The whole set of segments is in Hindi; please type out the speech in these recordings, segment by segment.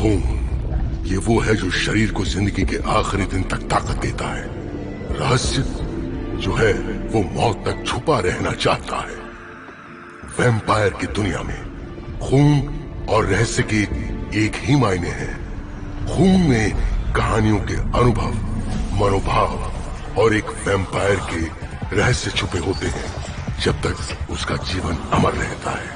खून, ये वो है जो शरीर को जिंदगी के आखिरी दिन तक ताकत देता है। रहस्य जो है वो मौत तक छुपा रहना चाहता है। वैम्पायर की दुनिया में खून और रहस्य के एक ही मायने हैं। खून में कहानियों के अनुभव, मनोभाव और एक वैम्पायर के रहस्य छुपे होते हैं जब तक उसका जीवन अमर रहता है।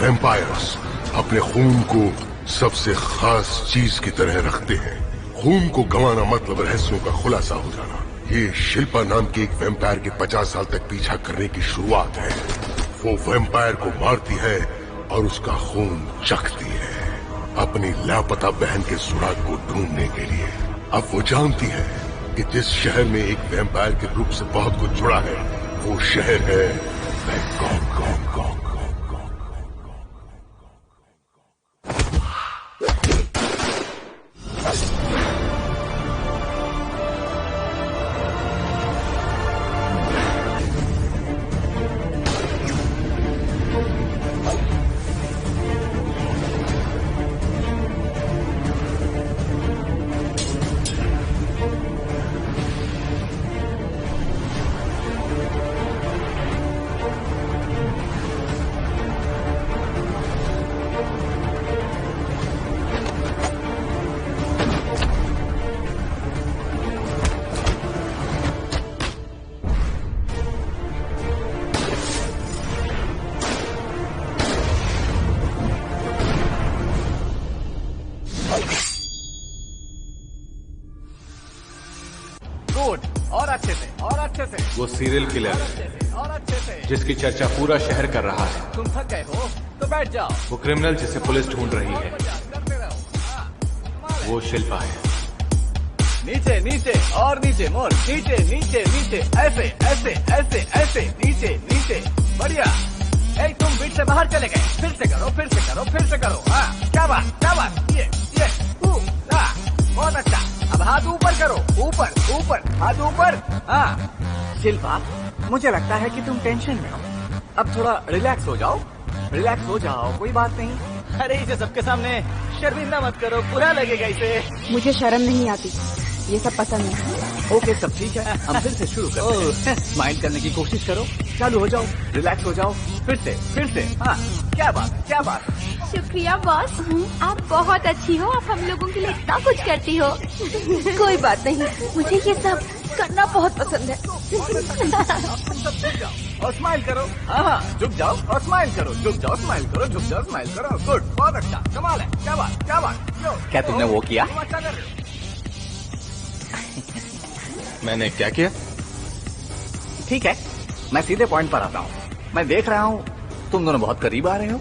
वैम्पायर्स अपने खून को सबसे खास चीज की तरह रखते हैं। खून को गंवाना मतलब रहस्यों का खुलासा हो जाना। ये शिल्पा नाम की एक वैम्पायर के 50 साल तक पीछा करने की शुरुआत है। वो वैम्पायर को मारती है और उसका खून चखती है अपनी लापता बहन के सुराग को ढूंढने के लिए। अब वो जानती है कि जिस शहर में एक वैम्पायर के रूप से बहुत कुछ जुड़ा है वो शहर है बैंकॉक। वो सीरियल किलर और अच्छे से जिसकी चर्चा पूरा शहर कर रहा है। तुम थक गए हो तो बैठ जाओ। वो क्रिमिनल जिसे पुलिस ढूंढ रही है, करते रहो। वो शिल्पा है। नीचे नीचे और नीचे मोर, नीचे नीचे नीचे, ऐसे ऐसे ऐसे ऐसे, नीचे नीचे, बढ़िया। ए तुम बीच से बाहर चले गए, फिर से करो फिर से करो फिर से करो। हाँ क्या बात, ये बहुत अच्छा। अब हाथ ऊपर करो, ऊपर ऊपर, हाथ ऊपर। हाँ शिल्पा, मुझे लगता है कि तुम टेंशन में हो। अब थोड़ा रिलैक्स हो जाओ, रिलैक्स हो जाओ, कोई बात नहीं। अरे इसे सबके सामने शर्मिंदा मत करो, बुरा लगेगा इसे। मुझे शर्म नहीं आती, ये सब पसंद है। ओके सब ठीक है, हम फिर से शुरू करते हैं। स्माइल करने की कोशिश करो, चालू हो जाओ, रिलैक्स हो जाओ, फिर से। हाँ क्या बात। शुक्रिया बॉस, आप बहुत अच्छी हो। आप हम लोगों के लिए इतना कुछ करती हो। कोई बात नहीं, मुझे ये सब करना बहुत पसंद है। और स्माइल करो। हाँ झुक जाओ और स्माइल करो, झुक जाओ स्माइल करो, झुक जाओ स्माइल करो। गुड, बहुत अच्छा, कमाल है। क्या बात। क्या तुमने वो किया? अच्छा कर रहे हो। मैंने क्या किया? ठीक है, मैं सीधे पॉइंट पर आता हूँ। मैं देख रहा हूँ तुम दोनों बहुत करीब आ रहे हो।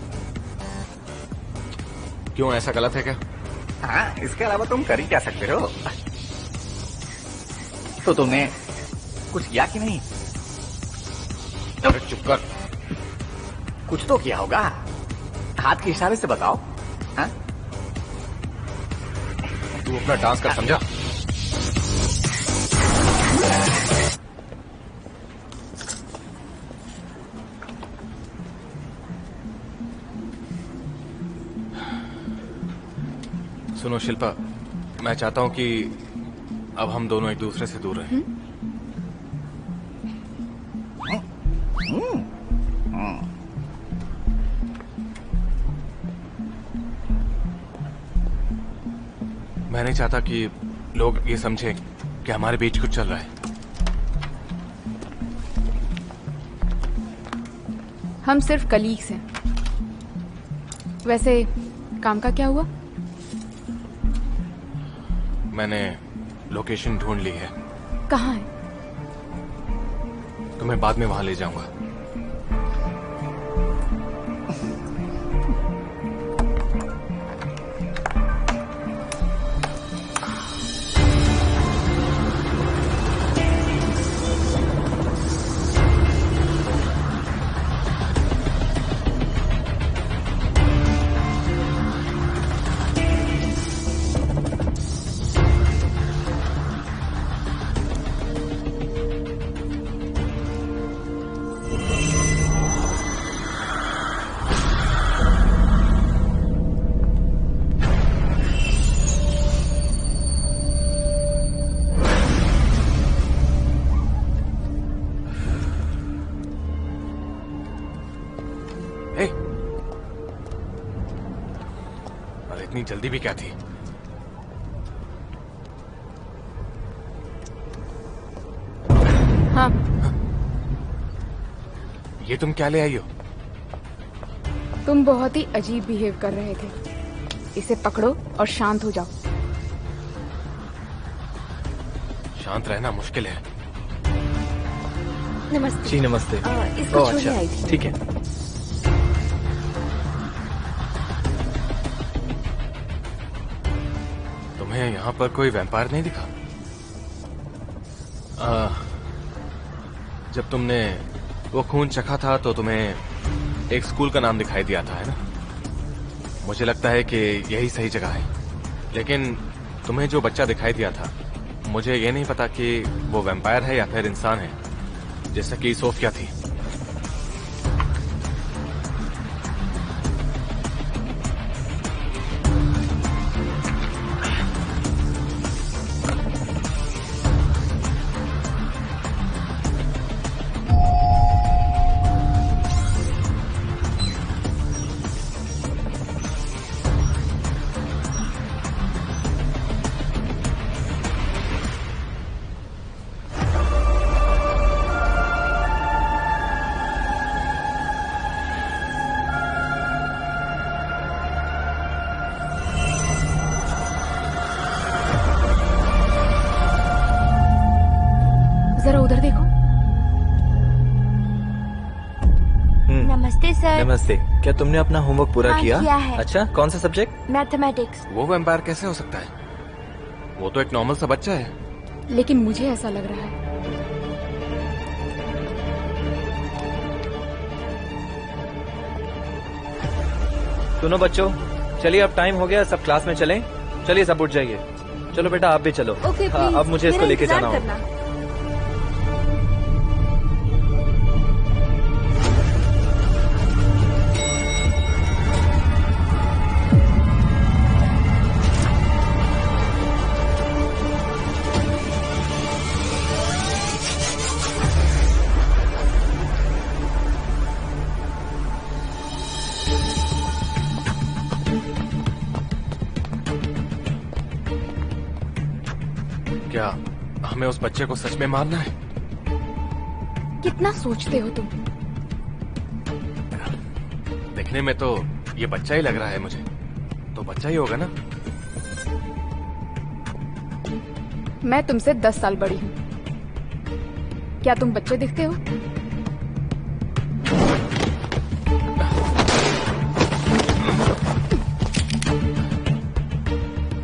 क्यों, ऐसा गलत है क्या? हाँ, इसके अलावा तुम कर ही क्या सकते हो? तो तुमने कुछ किया कि नहीं? अरे चुप कर। कुछ तो किया होगा, हाथ के इशारे से बताओ। हाँ? तू अपना डांस कर, समझा? सुनो शिल्पा, मैं चाहता हूं कि अब हम दोनों एक दूसरे से दूर रहें। मैं नहीं चाहता कि लोग ये समझें कि हमारे बीच कुछ चल रहा है। हम सिर्फ कलीग्स हैं। वैसे काम का क्या हुआ? मैंने लोकेशन ढूंढ ली है। कहाँ है? तुम्हें बाद में वहां ले जाऊंगा। और इतनी जल्दी भी क्या थी? हाँ, ये तुम क्या ले आई हो? तुम बहुत ही अजीब बिहेव कर रहे थे। इसे पकड़ो और शांत हो जाओ। शांत रहना मुश्किल है। नमस्ते जी नमस्ते। इसको ओह, छोड़ने अच्छा, आई थी। ठीक है। तुम्हें यहाँ पर कोई वैम्पायर नहीं दिखा? जब तुमने वो खून चखा था तो तुम्हें एक स्कूल का नाम दिखाई दिया था, है ना? मुझे लगता है कि यही सही जगह है। लेकिन तुम्हें जो बच्चा दिखाई दिया था, मुझे ये नहीं पता कि वो वैम्पायर है या फिर इंसान है, जैसा कि सोफिया थी। जरा उधर देखो। नमस्ते सर। नमस्ते। क्या तुमने अपना होमवर्क पूरा हाँ, किया? किया है। अच्छा, कौन सा सब्जेक्ट? मैथमेटिक्स। वो वैम्पायर कैसे हो सकता है? वो तो एक नॉर्मल सा बच्चा है। लेकिन मुझे ऐसा लग रहा है। सुनो बच्चों, चलिए अब टाइम हो गया, सब क्लास में चलें। चलिए सब उठ जाइए। चलो बेटा आप भी चलो। ओके हाँ, प्लीज। अब मुझे इसको लेके जाना होगा। करना। क्या हमें उस बच्चे को सच में मारना है? कितना सोचते हो तुम? देखने में तो ये बच्चा ही लग रहा है मुझे। तो बच्चा ही होगा ना? मैं तुमसे 10 साल बड़ी हूँ। क्या तुम बच्चे दिखते हो?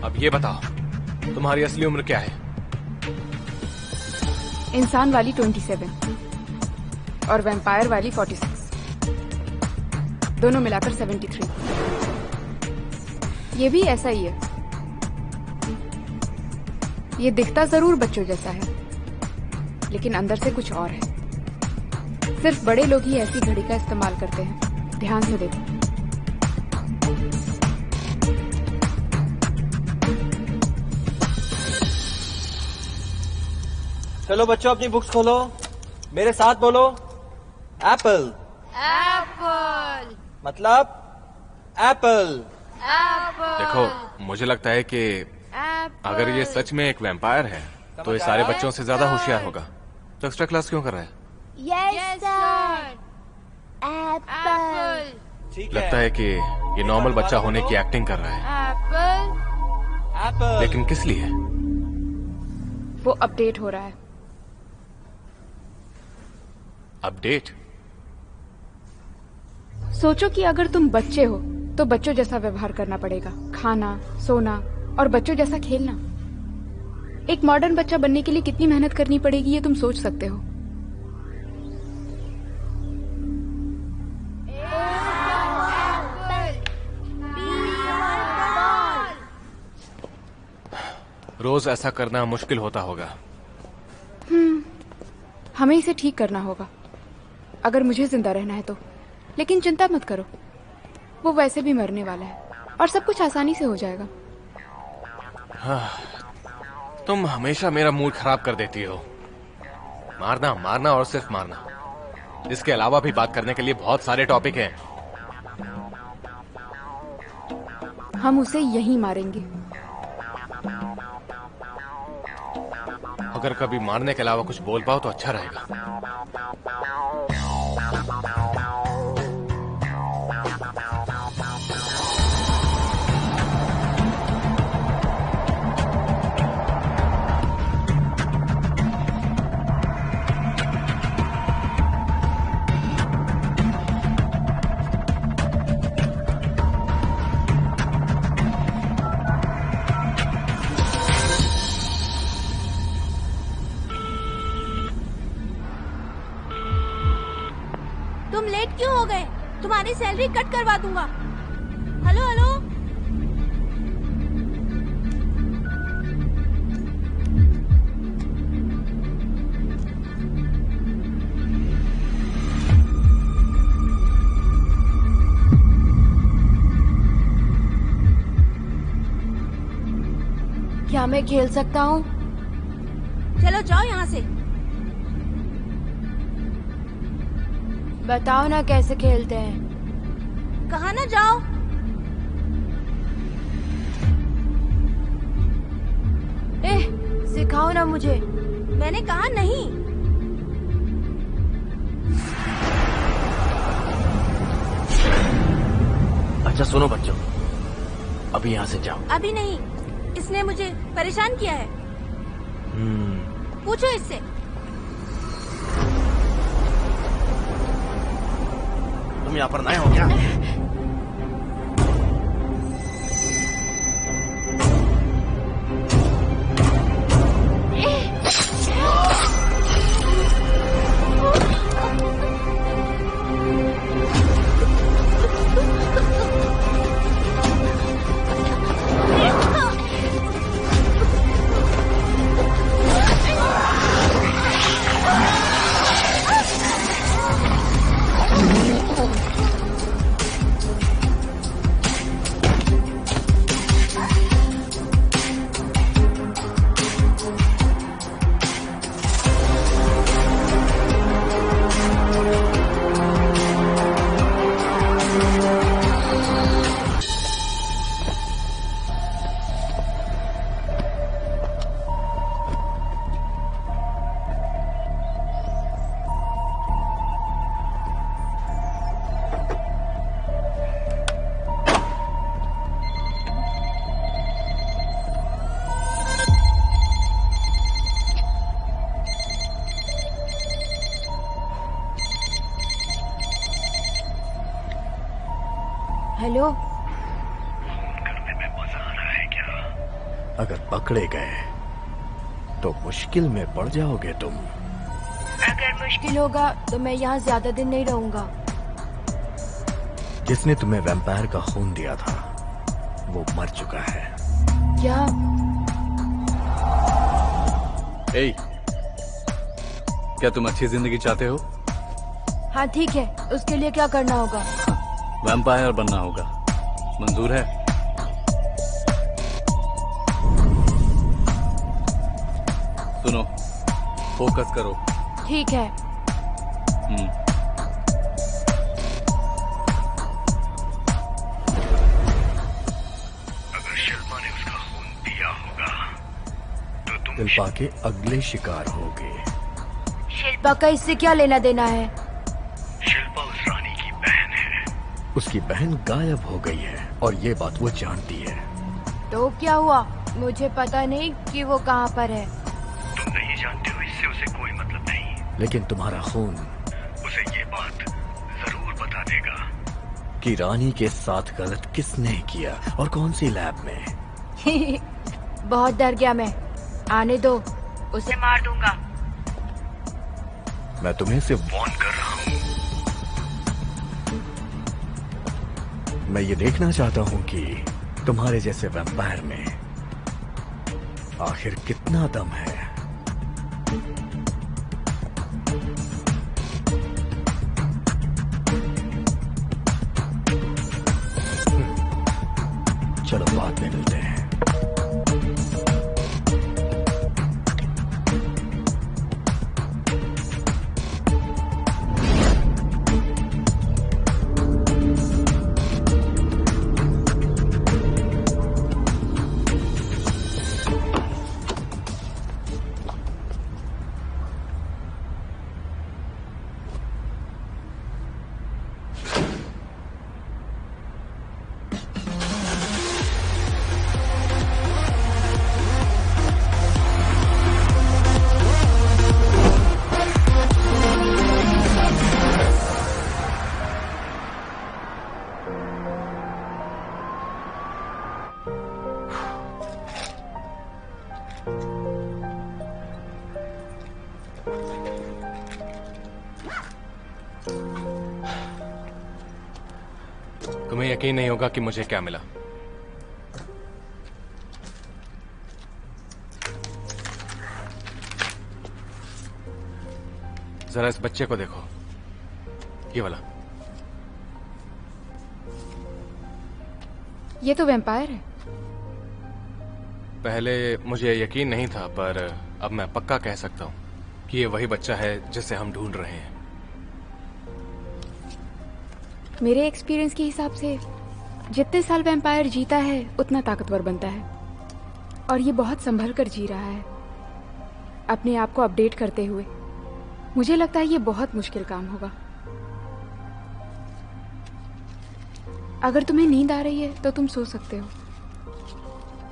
अब ये बताओ, तुम्हारी असली उम्र क्या है? इंसान वाली 27 और वैम्पायर वाली 46, दोनों मिलाकर 73। ये भी ऐसा ही है। ये दिखता जरूर बच्चों जैसा है, लेकिन अंदर से कुछ और है। सिर्फ बड़े लोग ही ऐसी घड़ी का इस्तेमाल करते हैं। ध्यान से देखो। चलो बच्चों अपनी बुक्स खोलो, मेरे साथ बोलो। एप्पल। एप्पल। मतलब एप्पल। देखो, मुझे लगता है कि अगर ये सच में एक वैम्पायर है तो ये सारे बच्चों से ज्यादा होशियार होगा। तो एक्स्ट्रा क्लास क्यों कर रहा है? Yes sir. एप्पल। ठीक लगता है कि ये नॉर्मल बच्चा होने की एक्टिंग कर रहा है। एप्पल। एप्पल। लेकिन किस लिए? वो अपडेट हो रहा है। अपडेट? सोचो कि अगर तुम बच्चे हो तो बच्चों जैसा व्यवहार करना पड़ेगा, खाना, सोना और बच्चों जैसा खेलना। एक मॉडर्न बच्चा बनने के लिए कितनी मेहनत करनी पड़ेगी ये तुम सोच सकते हो। रोज ऐसा करना मुश्किल होता होगा। हमें इसे ठीक करना होगा अगर मुझे जिंदा रहना है तो। लेकिन चिंता मत करो, वो वैसे भी मरने वाला है और सब कुछ आसानी से हो जाएगा। तुम हमेशा मेरा मूड खराब कर देती हो। मारना मारना और सिर्फ मारना। इसके अलावा भी बात करने के लिए बहुत सारे टॉपिक हैं। हम उसे यहीं मारेंगे। अगर कभी मारने के अलावा कुछ बोल पाओ तो अच्छा रहेगा। तुम लेट क्यों हो गए? तुम्हारी सैलरी कट करवा दूंगा। Hello hello. क्या मैं खेल सकता हूँ? चलो जाओ यहाँ से। बताओ ना कैसे खेलते हैं। कहा ना जाओ। सिखाओ ना मुझे। मैंने कहा नहीं। अच्छा सुनो बच्चों, अभी यहाँ से जाओ। अभी नहीं, इसने मुझे परेशान किया है। पूछो इससे। तुम यहाँ पर नए हो क्या? हेलो। करने में मजा आ रहा है क्या? अगर पकड़े गए तो मुश्किल में पड़ जाओगे तुम। अगर मुश्किल होगा तो मैं यहाँ ज्यादा दिन नहीं रहूंगा। जिसने तुम्हें वैम्पायर का खून दिया था वो मर चुका है। क्या? क्या तुम अच्छी जिंदगी चाहते हो? हाँ ठीक है, उसके लिए क्या करना होगा? वैम्पायर बनना होगा। मंजूर है? सुनो, फोकस करो। ठीक है। अगर शिल्पा ने उसका खून पिया होगा तो तुम शिल्पा के अगले शिकार होगे। शिल्पा का इससे क्या लेना देना है? शिल्पा उस रानी की बहन है। उसकी बहन गायब हो गई है और ये बात वो जानती है। तो क्या हुआ? मुझे पता नहीं कि वो कहाँ पर है। तुम नहीं जानते हो, इससे उसे कोई मतलब नहीं। लेकिन तुम्हारा खून उसे ये बात जरूर बता देगा कि रानी के साथ गलत किसने किया और कौन सी लैब में। बहुत डर गया मैं। आने दो, उसे मार दूंगा। मैं तुम्हें सिर्फ फोन कर रहा हूँ। मैं ये देखना चाहता हूँ कि तुम्हारे जैसे वैम्पायर में आखिर कितना दम है। चलो बाद में मिलते हैं। तुम्हें यकीन नहीं होगा कि मुझे क्या मिला। जरा इस बच्चे को देखो, ये वाला। ये तो वैम्पायर है। पहले मुझे यकीन नहीं था, पर अब मैं पक्का कह सकता हूं कि ये वही बच्चा है जिसे हम ढूंढ रहे हैं। मेरे एक्सपीरियंस के हिसाब से जितने साल वैम्पायर जीता है उतना ताकतवर बनता है, और ये बहुत संभल कर जी रहा है, अपने आप को अपडेट करते हुए। मुझे लगता है ये बहुत मुश्किल काम होगा। अगर तुम्हें नींद आ रही है तो तुम सो सकते हो।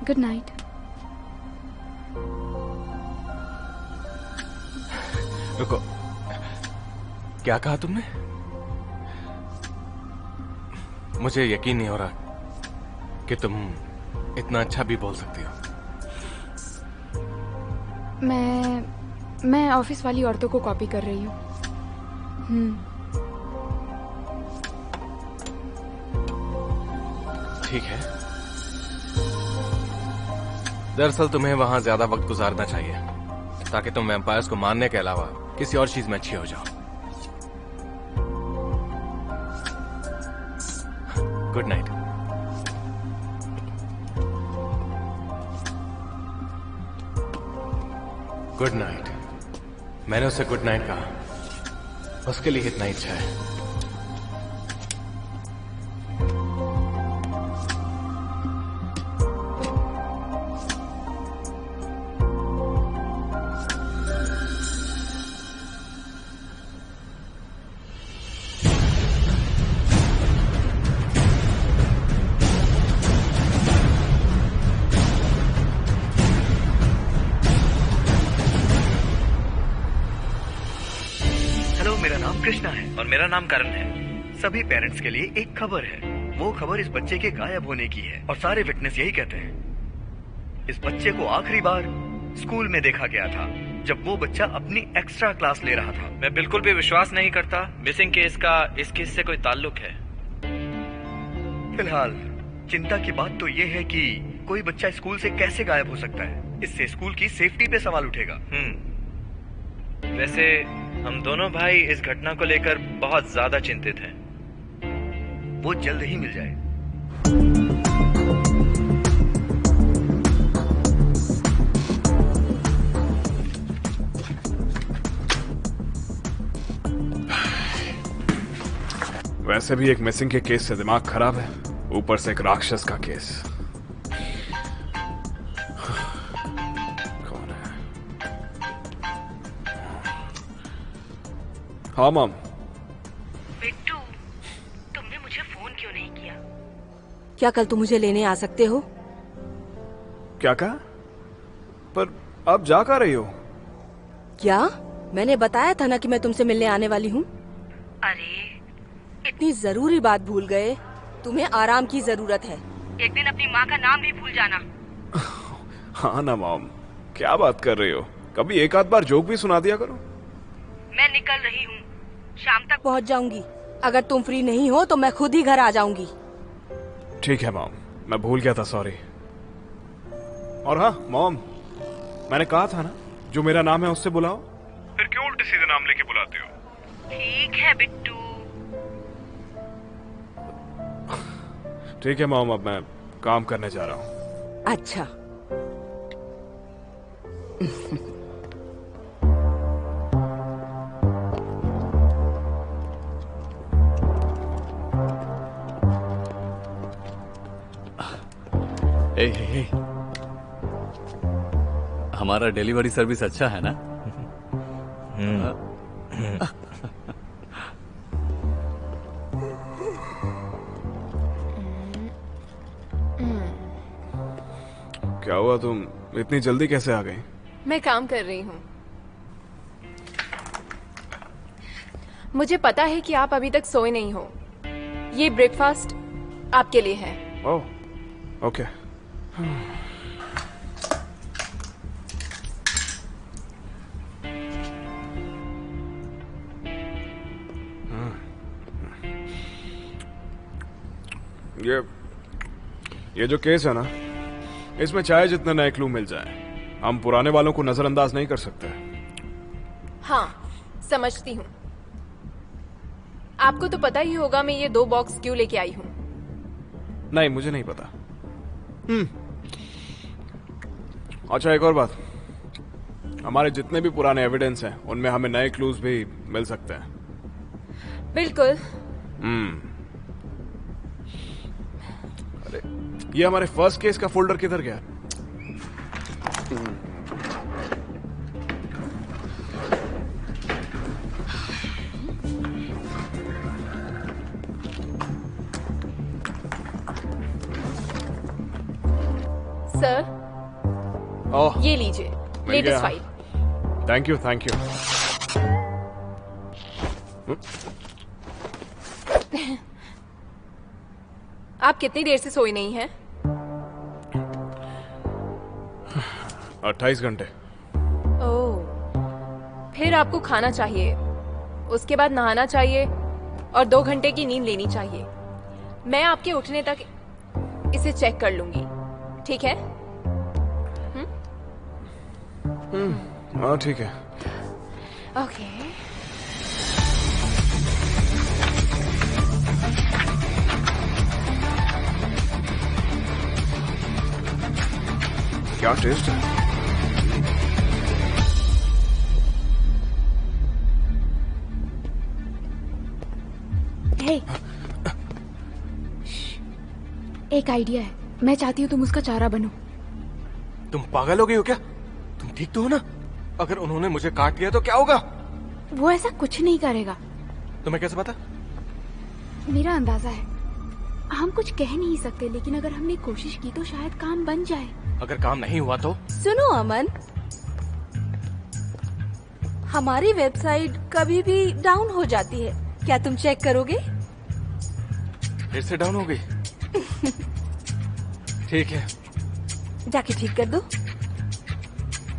Good night. रुको, क्या कहा तुमने? मुझे यकीन नहीं हो रहा कि तुम इतना अच्छा भी बोल सकती हो। मैं ऑफिस वाली औरतों को कॉपी कर रही हूँ। ठीक है। दरअसल तुम्हें वहां ज्यादा वक्त गुजारना चाहिए ताकि तुम वैम्पायर्स को मारने के अलावा किसी और चीज में अच्छी हो जाओ। Good night. Good night. मैंने उसे गुड नाइट कहा, उसके लिए इतना इच्छा है। कृष्णा है और मेरा नाम करण है। सभी पेरेंट्स के लिए एक खबर है। वो खबर इस बच्चे के गायब होने की है और सारे विटनेस यही कहते हैं। इस बच्चे को आखिरी बार स्कूल में देखा गया था जब वो बच्चा अपनी एक्स्ट्रा क्लास ले रहा था। मैं बिल्कुल भी विश्वास नहीं करता मिसिंग केस का इस केस से कोई ताल्लुक है। फिलहाल चिंता की बात तो ये है कि कोई बच्चा स्कूल से कैसे गायब हो सकता है। इससे स्कूल की सेफ्टी पे सवाल उठेगा। वैसे हम दोनों भाई इस घटना को लेकर बहुत ज्यादा चिंतित हैं। वो जल्द ही मिल जाए। वैसे भी एक मिसिंग के केस से दिमाग खराब है, ऊपर से एक राक्षस का केस। कौन है? हाँ मॉम। बिट्टू, तुमने मुझे फोन क्यों नहीं किया? क्या कल तुम मुझे लेने आ सकते हो? क्या कहा? पर आप जा कहाँ रही हो? क्या? मैंने बताया था ना कि मैं तुमसे मिलने आने वाली हूँ। अरे इतनी जरूरी बात भूल गए। तुम्हें आराम की जरूरत है। एक दिन अपनी माँ का नाम भी भूल जाना। हाँ ना मॉम, क्या बात कर रही हो? कभी एक आध बार जोक भी सुना दिया करो। मैं निकल रही हूँ, शाम तक पहुँच जाऊंगी। अगर तुम फ्री नहीं हो तो मैं खुद ही घर आ जाऊंगी। ठीक है मॉम, मैं भूल गया था, सॉरी। और हाँ मॉम, मैंने कहा था ना जो मेरा नाम है उससे बुलाओ। फिर क्यों उल्टे सीधे नाम लेके बुलाते हो? ठीक है बिट्टू। ठीक है मॉम, अब मैं काम करने जा रहा हूँ। अच्छा। हे, हमारा डिलीवरी सर्विस अच्छा है ना? क्या हुआ, तुम इतनी जल्दी कैसे आ गई? मैं काम कर रही हूँ। मुझे पता है कि आप अभी तक सोए नहीं हो। ये ब्रेकफास्ट आपके लिए है। ओह, ओके। ये जो केस है ना, इसमें चाहे जितने नए क्लू मिल जाए, हम पुराने वालों को नजरअंदाज नहीं कर सकते। हाँ, समझती हूँ। आपको तो पता ही होगा मैं ये 2 बॉक्स क्यों लेके आई हूँ। नहीं, मुझे नहीं पता। अच्छा, एक और बात, हमारे जितने भी पुराने एविडेंस हैं उनमें हमें नए क्लूज भी मिल सकते हैं। बिल्कुल। अरे, ये हमारे फर्स्ट केस का फोल्डर किधर गया? सर, ये लीजिए latest file. Thank you, thank you. आप कितनी देर से सोए नहीं हैं? 28 घंटे। ओह, फिर आपको खाना चाहिए, उसके बाद नहाना चाहिए और 2 घंटे की नींद लेनी चाहिए। मैं आपके उठने तक इसे चेक कर लूंगी, ठीक है? हाँ, ठीक है। ओके। क्या टेस्ट है? हे, एक आइडिया है। मैं चाहती हूँ तुम उसका चारा बनो। तुम पागल हो गई हो क्या? तुम ठीक तो हो ना? अगर उन्होंने मुझे काट लिया तो क्या होगा? वो ऐसा कुछ नहीं करेगा। तुम्हें कैसे पता? मेरा अंदाजा है। हम कुछ कह नहीं सकते, लेकिन अगर हमने कोशिश की तो शायद काम बन जाए। अगर काम नहीं हुआ तो? सुनो अमन, हमारी वेबसाइट कभी भी डाउन हो जाती है, क्या तुम चेक करोगे? फिर से डाउन हो गई? ठीक है, जाके ठीक कर दो।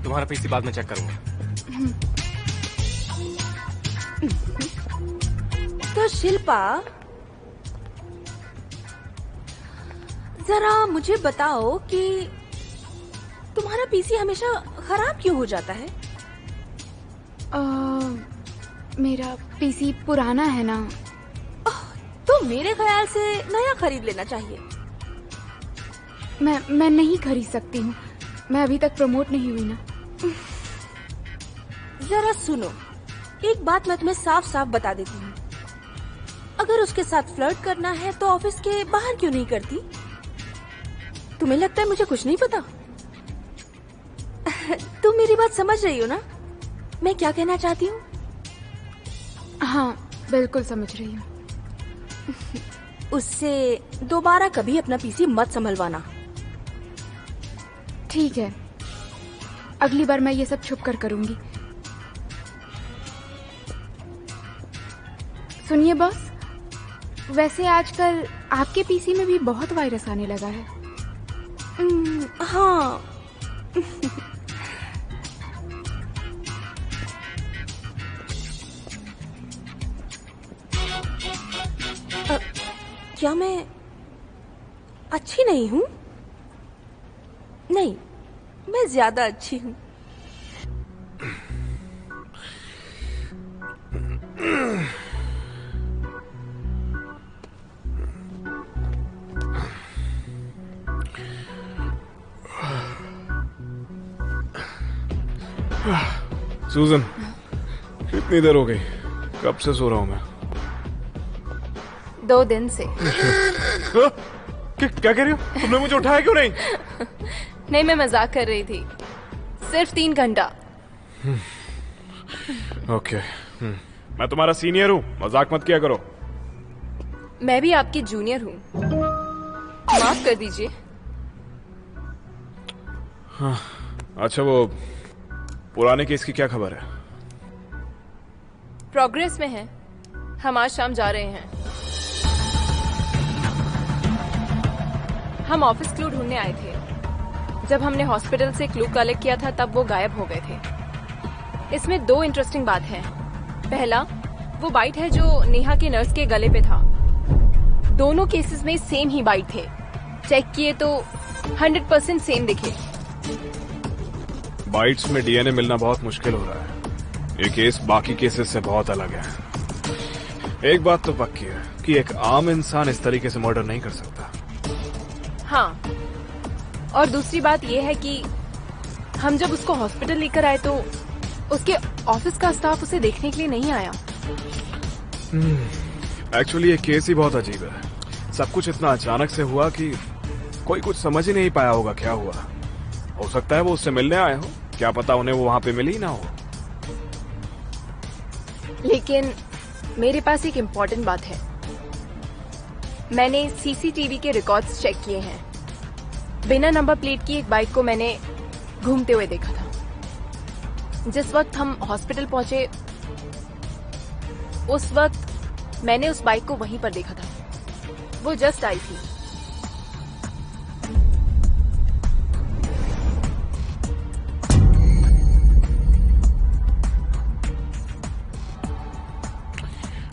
तुम्हारा पीसी बाद में चेक करूंगा। तो शिल्पा, जरा मुझे बताओ कि तुम्हारा पीसी हमेशा खराब क्यों हो जाता है? मेरा पीसी पुराना है ना। तो मेरे ख्याल से नया खरीद लेना चाहिए। मैं नहीं खरीद सकती हूँ, मैं अभी तक प्रमोट नहीं हुई ना। जरा सुनो, एक बात मैं तुम्हें साफ साफ बता देती हूँ, अगर उसके साथ फ्लर्ट करना है तो ऑफिस के बाहर क्यों नहीं करती? तुम्हें लगता है मुझे कुछ नहीं पता? तुम मेरी बात समझ रही हो ना, मैं क्या कहना चाहती हूँ? हाँ, बिल्कुल समझ रही हूँ। उससे दोबारा कभी अपना पीसी मत संभलवाना। ठीक है, अगली बार मैं ये सब छुप कर करूंगी। सुनिए बॉस, वैसे आजकल आपके पीसी में भी बहुत वायरस आने लगा है। हाँ। क्या मैं अच्छी नहीं हूँ? नहीं, मैं ज्यादा अच्छी हूँ। सूजन, इतनी देर हो गई, कब से सो रहा हूं मैं? 2 दिन से। क्या कह रही हो? तुमने मुझे उठाया क्यों नहीं? नहीं, मैं मजाक कर रही थी। सिर्फ 3 घंटा। ओके, मैं तुम्हारा सीनियर हूँ, मजाक मत किया करो। मैं भी आपकी जूनियर हूँ, माफ कर दीजिए। हाँ, अच्छा, वो पुराने केस की क्या खबर है? प्रोग्रेस में है, हम आज शाम जा रहे हैं। हम ऑफिस क्लू ढूंढने आए थे। जब हमने हॉस्पिटल से क्लू कलेक्ट किया था तब वो गायब हो गए थे। इसमें 2 इंटरेस्टिंग बात है। पहला, वो बाइट है जो नेहा के नर्स के गले पे था। दोनों केसेस में सेम ही बाइट थे। चेक किए तो 100% सेम दिखे। बाइट्स में डीएनए मिलना बहुत मुश्किल हो रहा है। ये केस बाकी केसेस से बहुत अलग है। एक बात तो पक्की है कि एक आम इंसान इस तरीके से मर्डर नहीं कर सकता। हाँ, और दूसरी बात यह है कि हम जब उसको हॉस्पिटल लेकर आए तो उसके ऑफिस का स्टाफ उसे देखने के लिए नहीं आया। एक्चुअली ये केस ही बहुत अजीब है। सब कुछ इतना अचानक से हुआ कि कोई कुछ समझ ही नहीं पाया होगा क्या हुआ। हो सकता है वो उससे मिलने आए हो, क्या पता उन्हें वो वहां पे मिली ही ना हो। लेकिन मेरे पास एक इम्पोर्टेंट बात है। मैंने सीसीटीवी के रिकॉर्ड्स चेक किए हैं। बिना नंबर प्लेट की एक बाइक को मैंने घूमते हुए देखा था। जिस वक्त हम हॉस्पिटल पहुंचे उस वक्त मैंने उस बाइक को वहीं पर देखा था। वो जस्ट आई थी।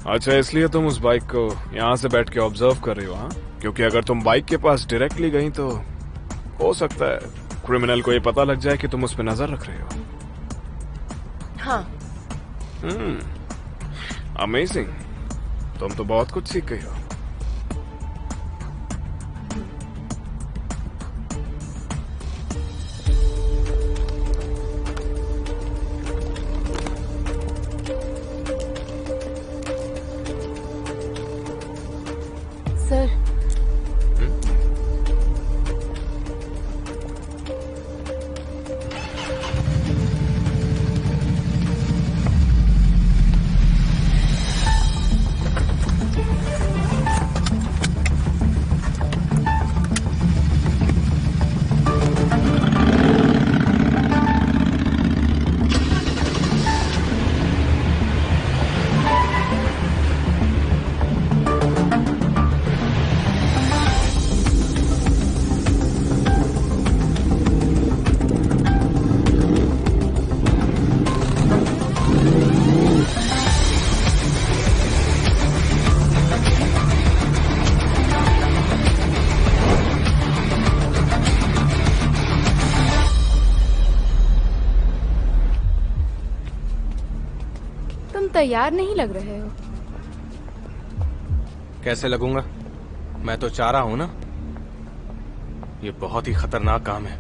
अच्छा, इसलिए तुम उस बाइक को यहाँ से बैठ के ऑब्जर्व कर रही हो? हाँ, क्योंकि अगर तुम बाइक के पास डायरेक्टली गई तो हो सकता है क्रिमिनल को ये पता लग जाए कि तुम उस पर नजर रख रहे हो। हाँ। अमेजिंग, तुम तो बहुत कुछ सीख गई हो। सर, तैयार नहीं लग रहे हो। कैसे लगूंगा? मैं तो चाह रहा हूं ना। ये बहुत ही खतरनाक काम है।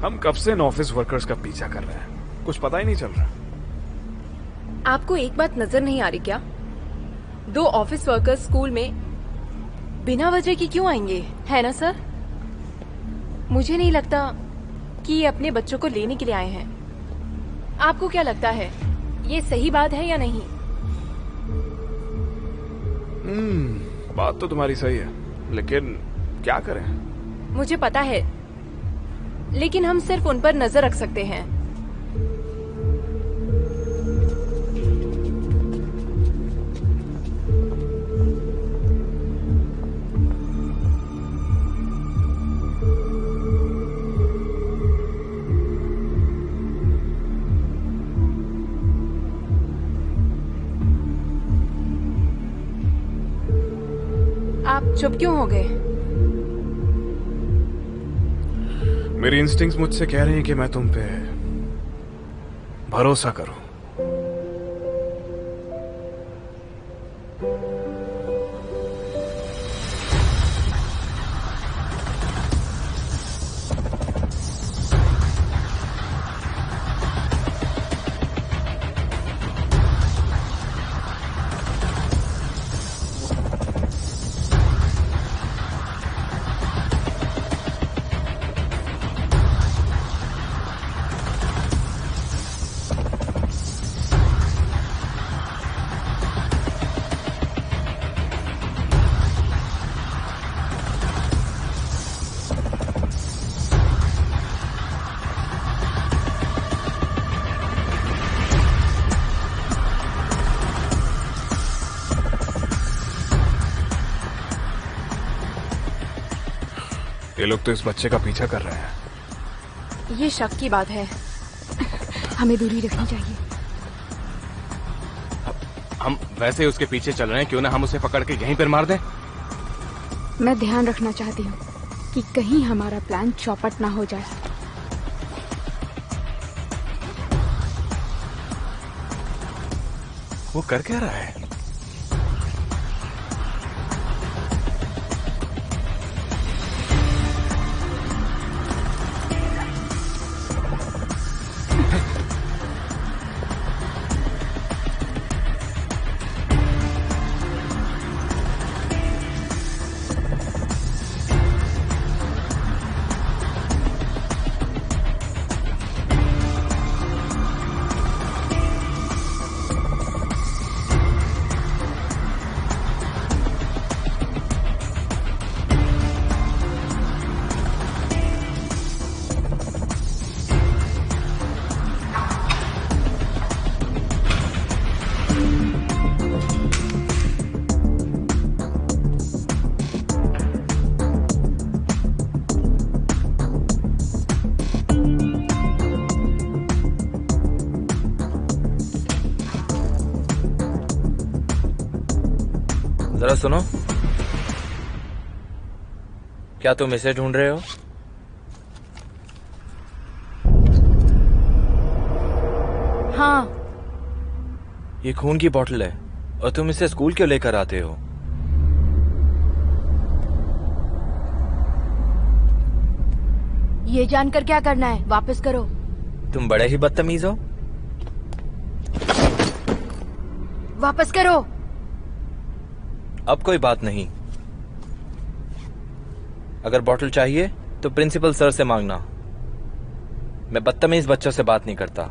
हम कब से इन ऑफिस वर्कर्स का पीछा कर रहे हैं, कुछ पता ही नहीं चल रहा। आपको एक बात नजर नहीं आ रही क्या? 2 ऑफिस वर्कर्स स्कूल में बिना वजह की क्यों आएंगे, है ना सर? मुझे नहीं लगता कि ये अपने बच्चों को लेने के लिए आए हैं। आपको क्या लगता है, ये सही बात है या नहीं? बात तो तुम्हारी सही है, लेकिन क्या करें? मुझे पता है, लेकिन हम सिर्फ उन पर नजर रख सकते हैं। आप चुप क्यों हो गए? मेरी इंस्टिंक्ट्स मुझसे कह रही हैं कि मैं तुम पे भरोसा करूं। ये लोग तो इस बच्चे का पीछा कर रहे हैं। ये शक की बात है। हमें दूरी रखनी चाहिए। हम वैसे ही उसके पीछे चल रहे हैं, क्यों ना हम उसे पकड़ के यहीं पर मार दें? मैं ध्यान रखना चाहती हूँ कि कहीं हमारा प्लान चौपट ना हो जाए। वो कर क्या रहा है? जरा सुनो, क्या तुम इसे ढूंढ रहे हो? हाँ। ये खून की बोतल है और तुम इसे स्कूल क्यों लेकर आते हो? ये जानकर क्या करना है? वापस करो। तुम बड़े ही बदतमीज हो। वापस करो। अब कोई बात नहीं। अगर बॉटल चाहिए तो प्रिंसिपल सर से मांगना। मैं बदतमीज बच्चों से बात नहीं करता।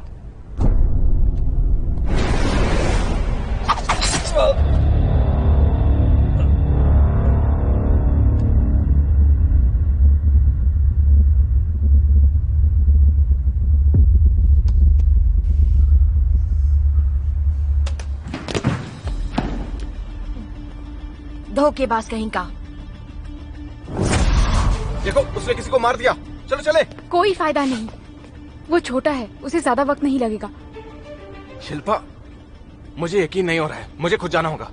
धोखेबाज कहीं का। देखो, उसने किसी को मार दिया। चलो चले। कोई फायदा नहीं, वो छोटा है, उसे ज्यादा वक्त नहीं लगेगा। शिल्पा, मुझे यकीन नहीं हो रहा है, मुझे खुद जाना होगा।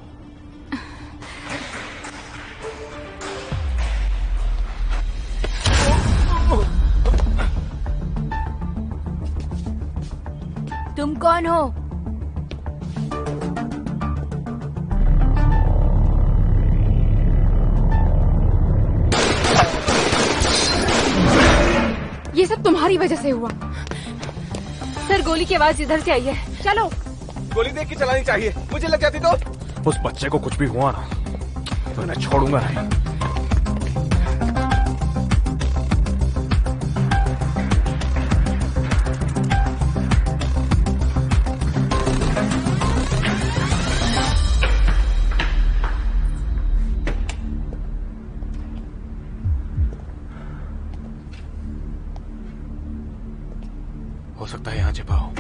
तुम कौन हो? ये सब तुम्हारी वजह से हुआ। सर, गोली की आवाज इधर से आई है। चलो। गोली देख के चलानी चाहिए, मुझे लग जाती तो। उस बच्चे को कुछ भी हुआ ना तो मैं छोड़ूंगा नहीं। हो सकता है यहाँ छिपा हो।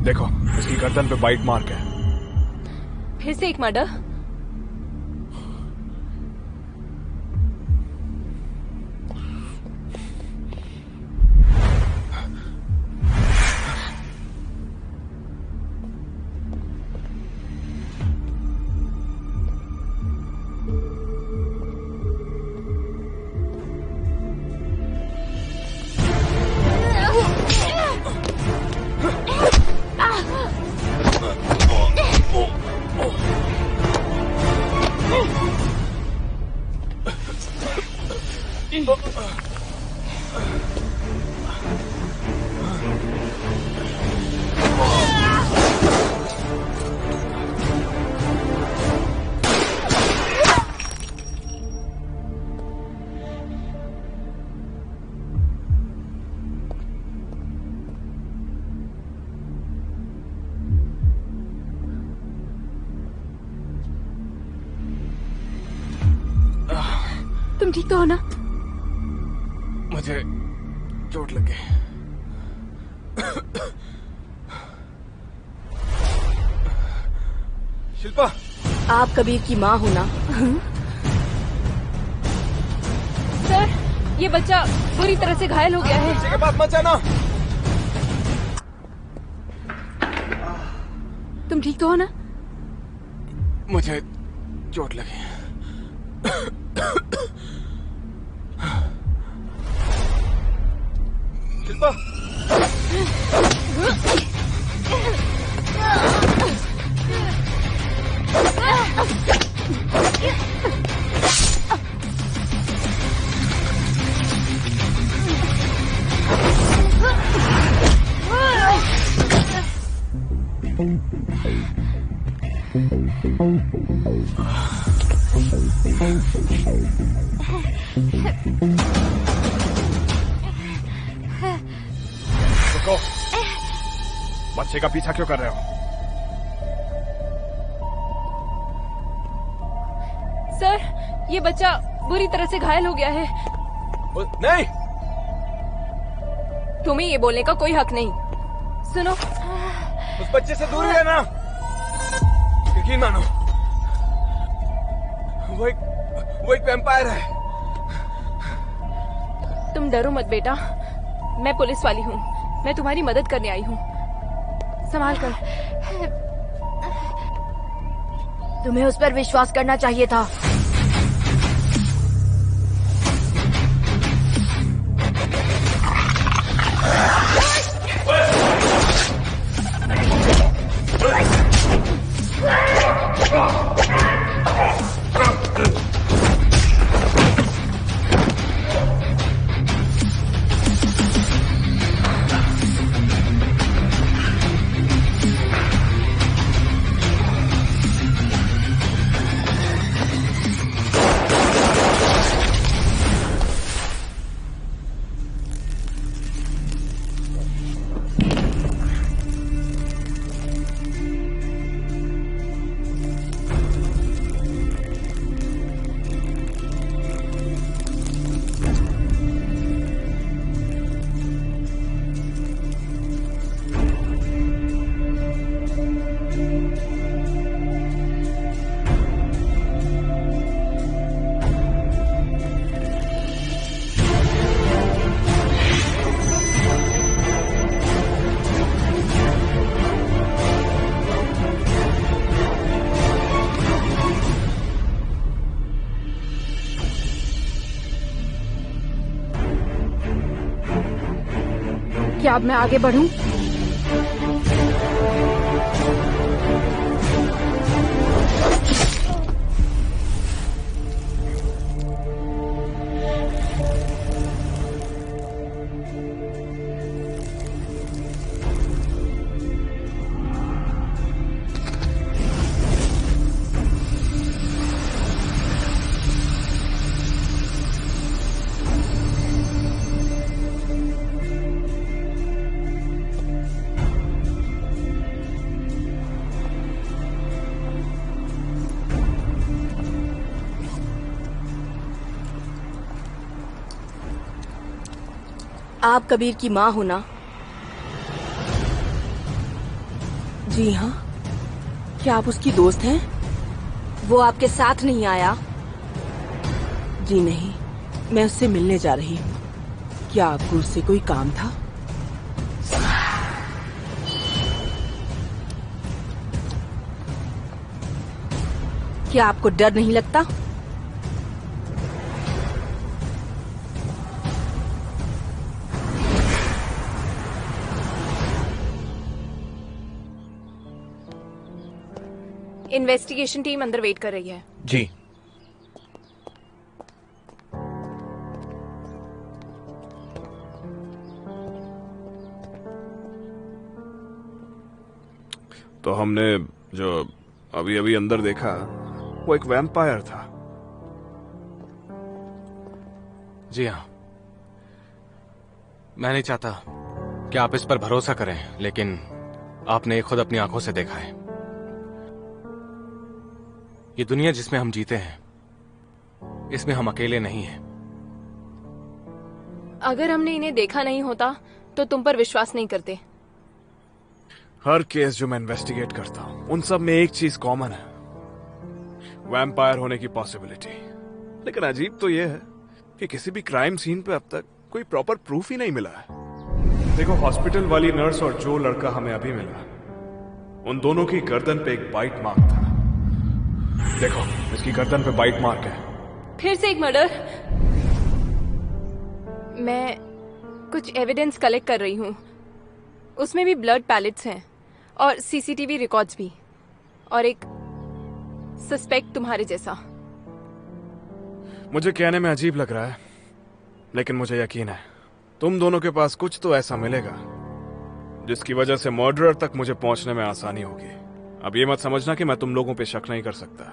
देखो, इसकी गर्दन पे बाइट मार्क है। फिर से एक मर्डर। तुम ठीक तो हो ना? मुझे चोट लग गई। शिल्पा, आप कबीर की माँ हो ना? सर, ये बच्चा बुरी तरह से घायल हो गया है। बच्चे के पास मत जाना। तुम ठीक तो हो ना? मुझे चोट लगी। शिल्पा, रुको। बच्चे का पीछा क्यों कर रहे हो? सर, ये बच्चा बुरी तरह से घायल हो गया है। नहीं, तुम्हें ये बोलने का कोई हक नहीं। सुनो, उस बच्चे से दूर रहना। यकीन मानो, वो एक वैम्पायर है। तुम डरो मत बेटा, मैं पुलिस वाली हूँ। मैं तुम्हारी मदद करने आई हूँ। संभाल कर। तुम्हें उस पर विश्वास करना चाहिए था। क्या अब मैं आगे बढ़ूं? आप कबीर की माँ हो ना? जी हाँ। क्या आप उसकी दोस्त हैं? वो आपके साथ नहीं आया? जी नहीं, मैं उससे मिलने जा रही हूँ। क्या आपको उससे कोई काम था? क्या आपको डर नहीं लगता? इन्वेस्टिगेशन टीम अंदर वेट कर रही है। जी। तो हमने जो अभी अभी अंदर देखा वो एक वैम्पायर था। जी हाँ, मैं नहीं चाहता कि आप इस पर भरोसा करें, लेकिन आपने खुद अपनी आंखों से देखा है। ये दुनिया जिसमें हम जीते हैं, इसमें हम अकेले नहीं हैं। अगर हमने इन्हें देखा नहीं होता तो तुम पर विश्वास नहीं करते। हर केस जो मैं इन्वेस्टिगेट करता हूं उन सब में एक चीज कॉमन है, वैम्पायर होने की पॉसिबिलिटी। लेकिन अजीब तो यह है कि किसी भी क्राइम सीन पे अब तक कोई प्रॉपर प्रूफ ही नहीं मिला है। देखो, हॉस्पिटल वाली नर्स और जो लड़का हमें अभी मिला, उन दोनों की गर्दन पे एक बाइट मार्क था। देखो, इसकी गर्दन पे बाइट मार्क है। फिर से एक मर्डर। मैं कुछ एविडेंस कलेक्ट कर रही हूँ, उसमें भी ब्लड पैलेट्स हैं और सीसीटीवी रिकॉर्ड्स भी, और एक सस्पेक्ट तुम्हारे जैसा। मुझे कहने में अजीब लग रहा है, लेकिन मुझे यकीन है तुम दोनों के पास कुछ तो ऐसा मिलेगा जिसकी वजह से मर्डरर तक मुझे पहुंचने में आसानी होगी। अब ये मत समझना कि मैं तुम लोगों पे शक नहीं कर सकता,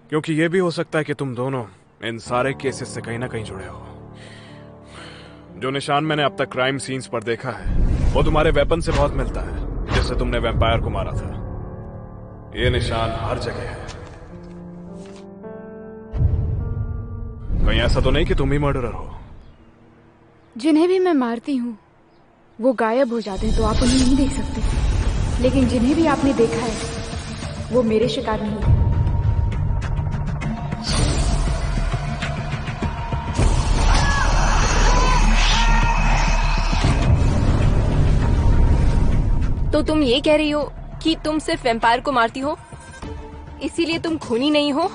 क्योंकि ये भी हो सकता है कि तुम दोनों इन सारे केसेस से कहीं ना कहीं जुड़े हो। जो निशान मैंने अब तक क्राइम सीन्स पर देखा है वो तुम्हारे वेपन से बहुत मिलता है, जिससे तुमने वैम्पायर को मारा था। ये निशान हर जगह है। कहीं ऐसा तो नहीं कि तुम ही मर्डरर हो? जिन्हें भी मैं मारती हूँ वो गायब हो जाते हैं तो आप उन्हें नहीं देख सकते, लेकिन जिन्हें भी आपने देखा है वो मेरे शिकार नहीं है। तो तुम ये कह रही हो कि तुम सिर्फ वैम्पायर को मारती हो, इसीलिए तुम खूनी नहीं हो?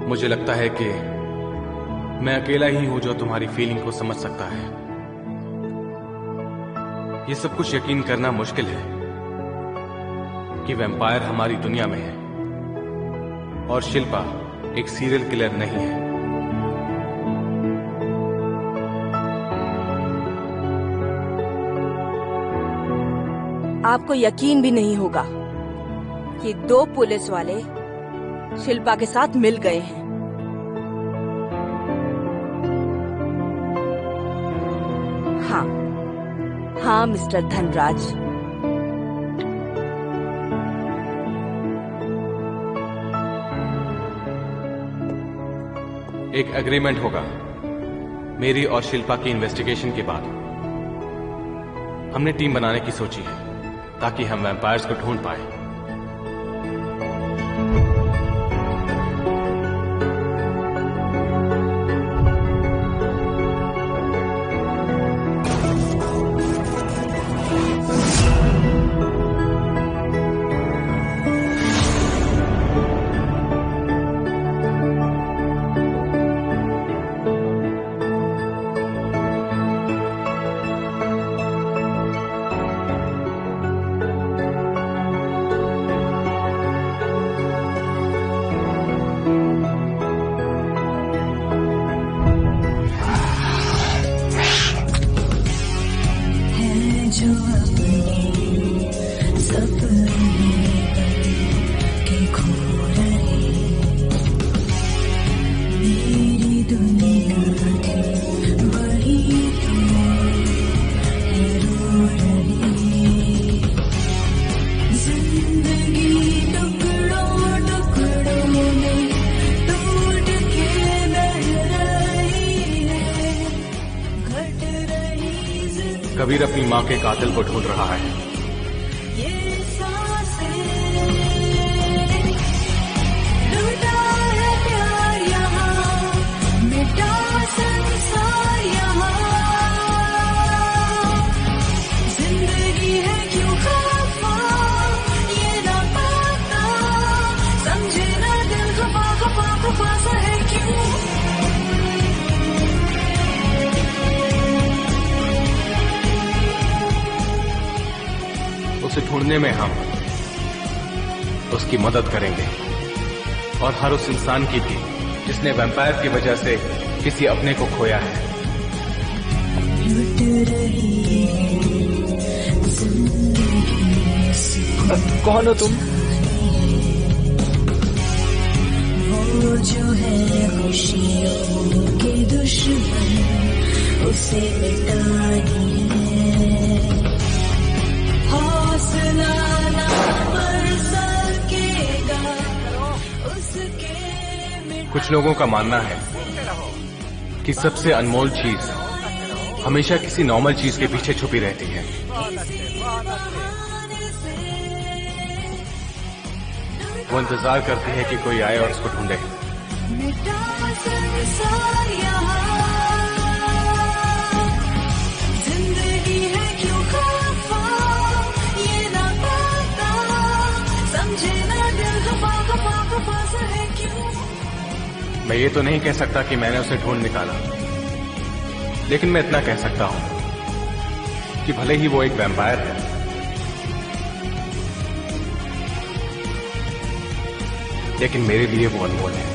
मुझे लगता है कि मैं अकेला ही हूं जो तुम्हारी फीलिंग को समझ सकता है। ये सब कुछ यकीन करना मुश्किल है कि वैम्पायर हमारी दुनिया में है और शिल्पा एक सीरियल किलर नहीं है। आपको यकीन भी नहीं होगा कि 2 पुलिस वाले शिल्पा के साथ मिल गए हैं। हाँ मिस्टर धनराज, एक एग्रीमेंट होगा मेरी और शिल्पा की इन्वेस्टिगेशन के बाद। हमने टीम बनाने की सोची है ताकि हम वैम्पायर्स को ढूंढ पाए। कबीर अपनी मां के कातिल को ढूंढ रहा है। उसे ढूंढने में हम उसकी मदद करेंगे और हर उस इंसान की भी जिसने वैम्पायर की वजह से किसी अपने को खोया है। कौन हो तुम? वो जो है खुशियों के दुश्मन, उसे मिटानी है। हौसला ना बरसा कुछ लोगों का मानना है कि सबसे अनमोल चीज हमेशा किसी नॉर्मल चीज के पीछे छुपी रहती है। वो इंतजार करती है कि कोई आए और उसको ढूंढे। जिंदगी है क्यों खफा, ये ना पता, समझे ना दिल खफा खफा खफा सा है क्यों। मैं ये तो नहीं कह सकता कि मैंने उसे ढूंढ निकाला, लेकिन मैं इतना कह सकता हूं कि भले ही वो एक वैम्पायर है, लेकिन मेरे लिए वो अनमोल है।